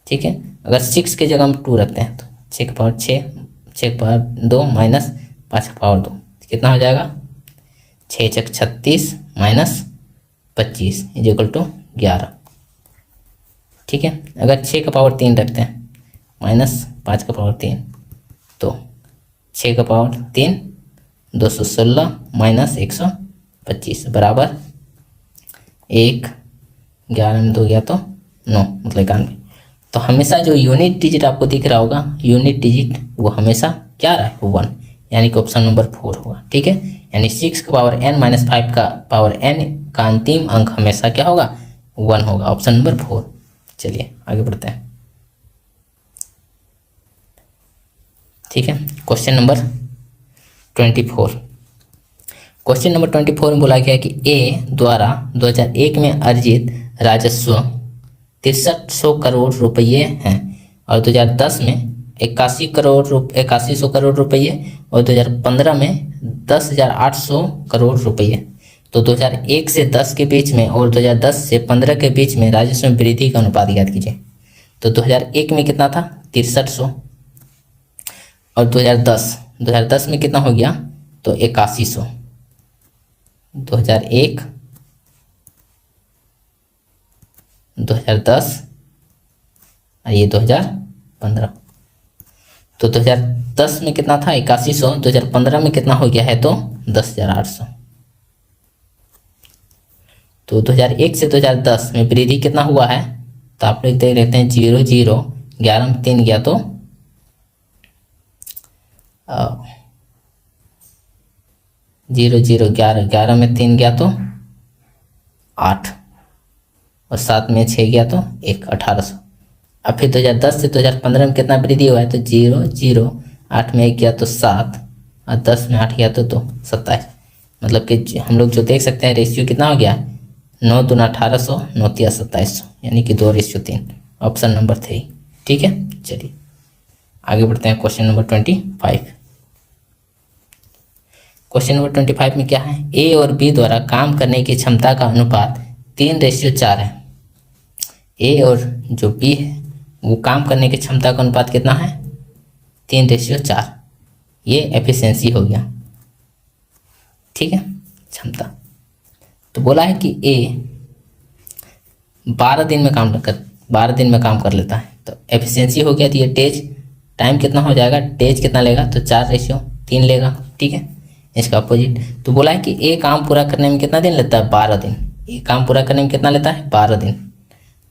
S1: ठीक है, अगर 6 के जगह हम 2 रखते हैं तो 6 का पावर 6, 6 का पावर 2 माइनस 5 का पावर 2, कितना हो जाएगा 6 × 36 माइनस 25 = 11। ठीक है, अगर 6 का पावर 3 रखते हैं माइनस 5 का पावर 3, तो 6 का पावर 3 216 माइनस 125 बराबर 1, 11 में 2 गया तो 9, मतलब 91। तो हमेशा जो यूनिट डिजिट आपको दिख रहा होगा, यूनिट डिजिट वो हमेशा क्या रहा है 1, यानी कि ऑप्शन नंबर 4 होगा। ठीक है, यानी 6 का पावर n माइनस 5 का पावर n का अंतिम अंक हमेशा क्या होगा 1 होगा, ऑप्शन नंबर 4। चलिए आगे बढ़ते हैं। ठीक है, क्वेश्चन नंबर 24। क्वेश्चन नंबर 24 में बोला गया कि ए द्वारा 2001 में अर्जित राजस्व 6300 करोड़ रुपये हैं, और 2010 में 8100 करोड़ रुपये, और 2015 में 10,800 करोड़ रुपये। तो 2001 से 10 के बीच में और 2010 से 15 के बीच में राजस्व में वृद्धि का अनुपात ज्ञात कीजिए। तो 2001 में कितना था 6300, और 2010 में कितना हो गया तो 8100। 2001 2010 और ये 2015। तो 2010 में कितना था 8100, 2015 में कितना हो गया है तो 10,800। तो 2001 से 2010 में वृद्धि कितना हुआ है, तो आप लोग देख लेते हैं 0 0, 11 में 3 गया तो 0 0, 11, 11 में 3 गया तो 8, और 7 में 6 गया तो 1, 1800। अब फिर 2010 से 2015 में कितना वृद्धि हुआ है तो 0 0, 8 में 1 गया तो 7, और 10 में 8 गया तो 27। मतलब कि हम लोग जो देख सकते हैं रेशियो कितना हो गया 9 दूना 1800, 9 तिया 2700, यानी कि 2:3, ऑप्शन नंबर 3। ठीक है, चलिए आगे बढ़ते हैं क्वेश्चन नंबर 25। क्वेश्चन नंबर 25 में क्या है, ए और बी द्वारा काम करने की क्षमता का अनुपात 3:4 है। ए और जो बी है वो काम करने की क्षमता का अनुपात कितना है, 3:4। ये एफिशिएंसी हो गया, ठीक है, क्षमता। तो बोला है कि ए 12 दिन में काम कर लेता है, तो एफिशिएंसी हो गया। तो ये टाइम कितना हो जाएगा, डेज कितना लेगा, तो 4:3 लेगा, ठीक है, इसका अपोजिट। तो बोला है कि ए काम पूरा करने में कितना दिन लेता है, 12 दिन। ए काम पूरा करने में कितना लेता है, 12 दिन।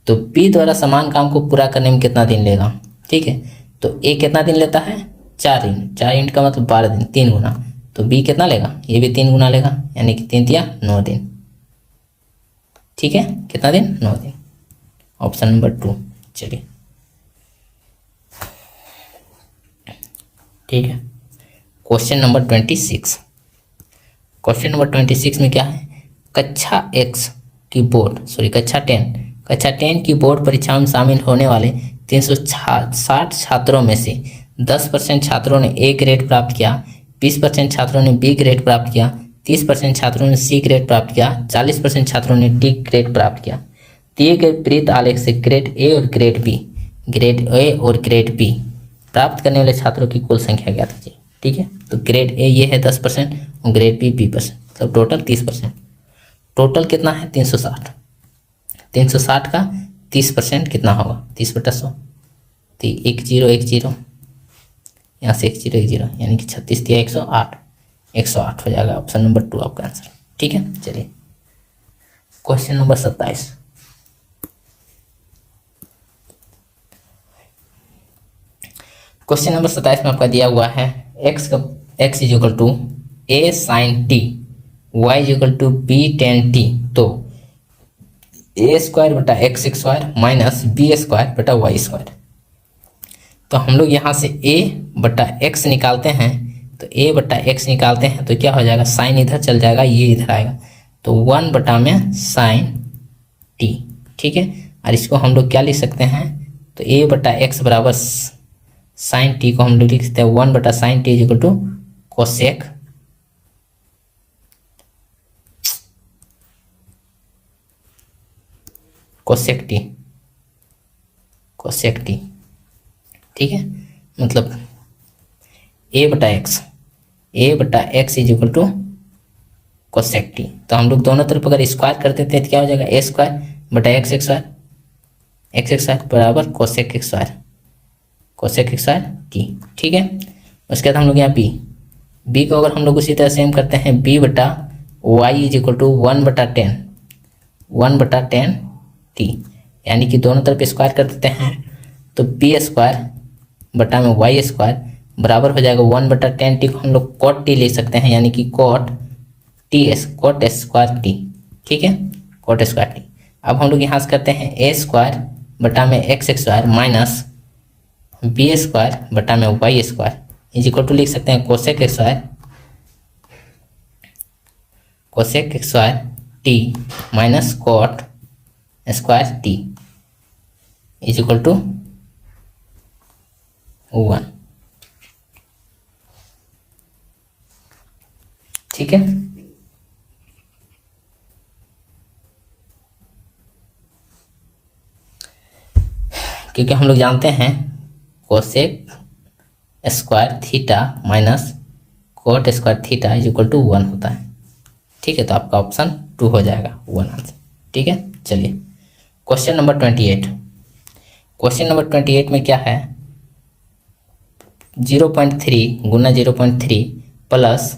S1: तो बी द्वारा समान काम को पूरा करने में कितना दिन लेगा, ठीक है। तो ए कितना दिन लेता है, 4 दिन। 4 यूनिट का मतलब 12 दिन, 3 गुना। तो बी कितना लेगा, ये भी 3 गुना लेगा, यानी कि 3 या 9 दिन, ठीक है। कितना दिन, 9 दिन। Option number 2। चलिए, ठीक है। Question number 26। क्वेश्चन नंबर 26 में क्या है, कक्षा 10 की बोर्ड परीक्षा में शामिल होने वाले 360 छात्रों में से 10% छात्रों ने ए ग्रेड प्राप्त किया, 20% छात्रों ने बी ग्रेड प्राप्त किया, 30% छात्रों ने सी ग्रेड प्राप्त किया, 40% छात्रों ने डी ग्रेड प्राप्त किया। दिए गए विपरीत आलेख से ग्रेड ए और ग्रेड बी प्राप्त करने वाले छात्रों की कुल संख्या ज्ञात कीजिए, ठीक है। तो ग्रेड ए ये है 10% और ग्रेड बी 20%, मतलब टोटल 30%। टोटल कितना है, 360। 360 का 30% कितना होगा, 30/100। तो 1010, यहाँ से 1010, यानी कि 36 दिया 108, 108 हो जाएगा। ऑप्शन नंबर 2 आपका आंसर, ठीक है। चलिए, क्वेश्चन नंबर 27। क्वेश्चन नंबर 27 में आपका दिया हुआ है x = a sin t, y = b tan t। तो a² बटा x² माइनस b² बटा y²। तो हम लोग यहाँ से a बटा x निकालते हैं, तो a बटा x निकालते हैं तो क्या हो जाएगा, साइन इधर चल जाएगा, ये इधर आएगा, तो 1 बटा में साइन t, ठीक है। और इसको हम लोग क्या लिख सकते हैं, तो a बटा x बराबर साइन t को हम लोग लिख सकते हैं 1 बटा साइन t = कोसेक t, ठीक है। मतलब a बटा x = कोसेक t। तो हम लोग दोनों तरफ अगर स्क्वायर कर देते हैं तो क्या हो जाएगा, a² बटा x² बराबर कोसेक x² t, ठीक है। उसके बाद हम लोग यहाँ b को अगर हम लोग उसी तरह सेम करते हैं, b बटा y = 1 बटा 10 t, यानी कि दोनों तरफ स्क्वायर कर देते हैं, तो b² बटा में y² बराबर हो जाएगा 1 बटा 10 t को हम लोग cot t ले सकते हैं, यानी कि cot square t, ठीक है, cot square t। अब हम लोग यहाँ से करते हैं a² बटा में x² माइनस b² बटा में y² = लिख सकते हैं cosec x² t minus cot square t = 1, ठीक है। क्योंकि हम लोग जानते हैं cosec square theta minus cot square theta = 1 होता है, ठीक है। तो आपका ऑप्शन 2 हो जाएगा, 1 आंसर, ठीक है। चलिए, क्वेश्चन नंबर 28। क्वेश्चन नंबर 28 में क्या है, 0.3 गुना 0.3 प्लस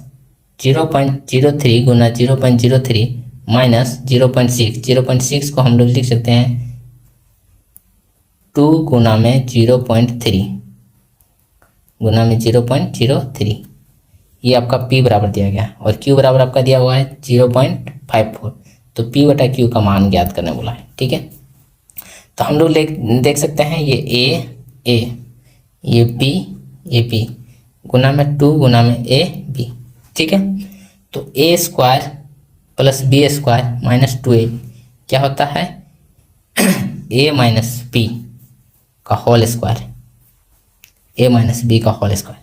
S1: 0.03 गुना 0.03 माइनस 0.6 को हम लोग लिख सकते हैं 2 गुना में 0.3 गुना में 0.03। ये आपका p बराबर दिया गया और q बराबर आपका दिया हुआ है 0.54। तो p बटा q का मान ज्ञात करने बोला है, ठीक है। तो हम लोग देख सकते हैं ये a ये b गुना में 2 गुना में a b, ठीक है। तो a² plus b² minus 2a क्या होता है a माइनस b का whole square, a minus b का होल स्क्वायर।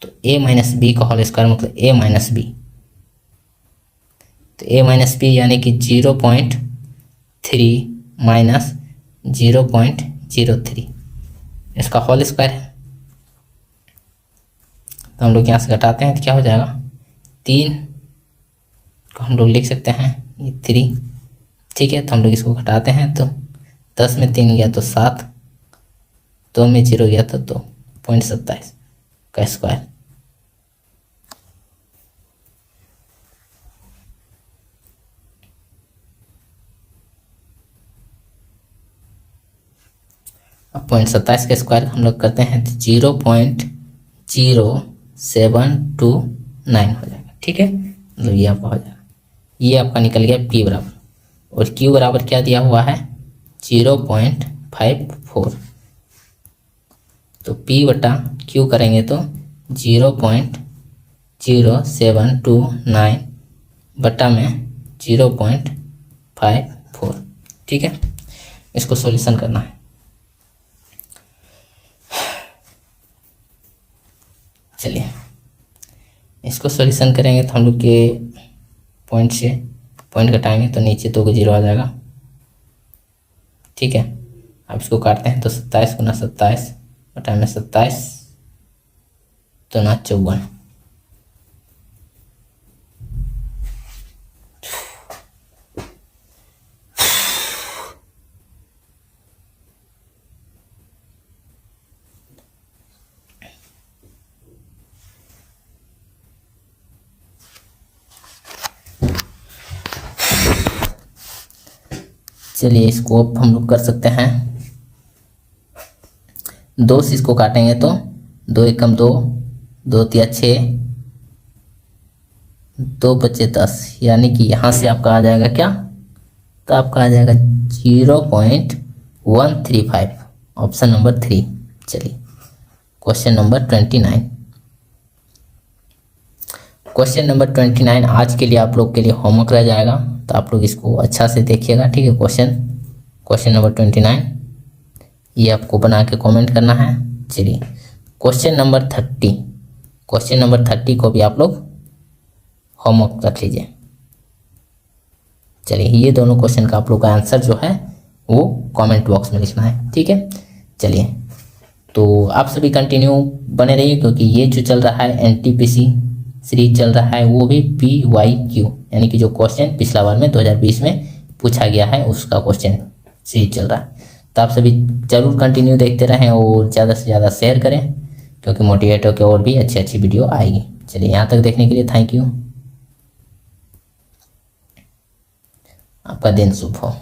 S1: तो a माइनस b का होल स्क्वायर मतलब a माइनस b, तो a माइनस बी यानी कि 0.3 माइनस 0.03 इसका होल स्क्वायर है। तो हम लोग यहाँ से घटाते हैं तो क्या हो जाएगा, 3 को हम लोग लिख सकते हैं ये 3, ठीक है। तो हम लोग इसको घटाते हैं तो 10 में 3 गया तो 7, 2 में 0 गया तो 2.27 का स्क्वायर। अब 0.27 का स्क्वायर हम लोग करते हैं तो 0.0729 हो जाएगा, ठीक है। मतलब ये आपका हो जाएगा, ये आपका निकल गया P बराबर, और Q बराबर क्या दिया हुआ है 0.54। तो P बटा Q करेंगे तो 0.0729 बटा में 0.54, ठीक है। इसको सॉल्यूशन करना है। चलिए इसको सॉल्यूशन करेंगे तो हम लोग के पॉइंट से पॉइंट घटाएंगे तो नीचे 2 को 0 आ जाएगा, ठीक है। अब इसको काटते हैं तो 27 गुना 27 बटा में 27 तो 54। चलिए इसको अब हम लोग कर सकते हैं, 2 से इसको काटेंगे तो 2 एकम 2, 2 तिया 6, 2 बचे 10, यानी कि यहाँ से आपका आ जाएगा क्या, तो आपका आ जाएगा 0.135, ऑप्शन नंबर 3। चलिए क्वेश्चन नंबर 29। क्वेश्चन नंबर 29 आज के लिए आप लोग के लिए होमवर्क रह जाएगा, तो आप लोग इसको अच्छा से देखिएगा, ठीक है। क्वेश्चन नंबर 29 ये आपको बना के कमेंट करना है। चलिए क्वेश्चन नंबर 30 को भी आप लोग होमवर्क रख लीजिए। चलिए ये दोनों क्वेश्चन का आप लोग का आंसर जो है वो कमेंट बॉक्स में लिखना है, ठीक है। चलिए तो आप सभी कंटिन्यू बने रहिए, क्योंकि ये जो चल रहा है NTPC सीरीज चल रहा है वो भी PYQ यानी कि जो क्वेश्चन पिछला बार में 2020 में पूछा गया है उसका क्वेश्चन सीरीज चल रहा है। तो आप सभी जरूर कंटिन्यू देखते रहें और ज़्यादा से ज़्यादा शेयर करें, क्योंकि मोटिवेट होकर और भी अच्छी अच्छी वीडियो आएगी। चलिए यहाँ तक देखने के लिए थैंक यू, आपका दिन शुभ हो।